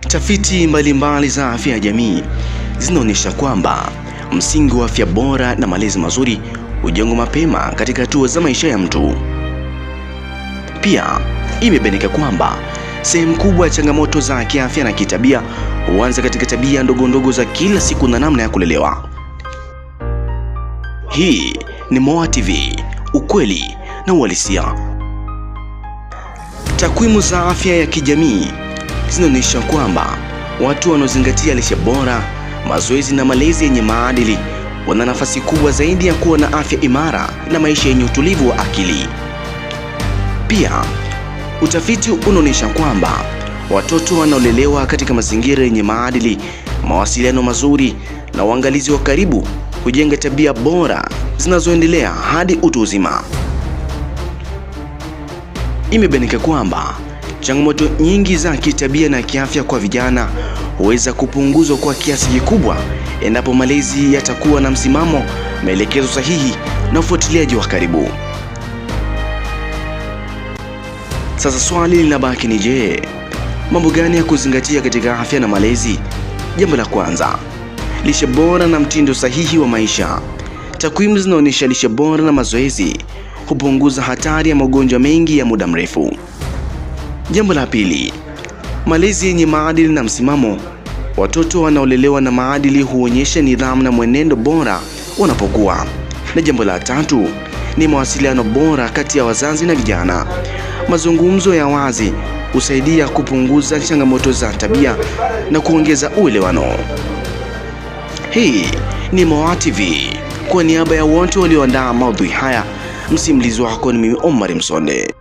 Tafiti mbalimbali za afya ya jamii zinaonyesha kwamba msingi wa afya bora na malezi mazuri hujengwa mapema katika hatua za maisha ya mtu. Pia imebainika kwamba sehemu kubwa ya changamoto za kiafya na kitabia huanza katika tabia ndogo ndogo za kila siku na namna ya kulelewa. Hii ni Moa TV, ukweli na uhalisia. Takwimu za afya ya kijamii zinaonyesha kwamba watu wanaozingatia lishe bora, mazoezi na malezi yenye maadili wana nafasi kubwa zaidi ya kuwa na afya imara na maisha yenye utulivu wa akili. Pia, utafiti unaonyesha kwamba watoto wanaolelewa katika mazingira yenye maadili, mawasiliano mazuri na uangalizi wa karibu hujenga tabia bora zinazoendelea hadi utu uzima. Imebainika kwamba changamoto nyingi za kitabia na kiafya kwa vijana huweza kupunguzwa kwa kiasi kikubwa endapo malezi yatakuwa na msimamo, maelekezo sahihi na ufuatiliaji wa karibu. Sasa swali linabaki ni je, mambo gani ya kuzingatia katika afya na malezi? Jambo la kwanza, lishe bora na mtindo sahihi wa maisha. Takwimu zinaonyesha lishe bora na mazoezi hupunguza hatari ya magonjwa mengi ya muda mrefu. Jambo la pili, malezi yenye maadili na msimamo. Watoto wanaolelewa na maadili huonyesha nidhamu na mwenendo bora wanapokuwa. Na jambo la tatu ni mawasiliano bora kati ya wazazi na vijana. Mazungumzo ya wazi husaidia kupunguza changamoto za tabia na kuongeza uelewano. Hii ni Moa TV. Kwa niaba ya wote walioandaa maudhui haya, msimulizi wako ni mimi Omar Msonde.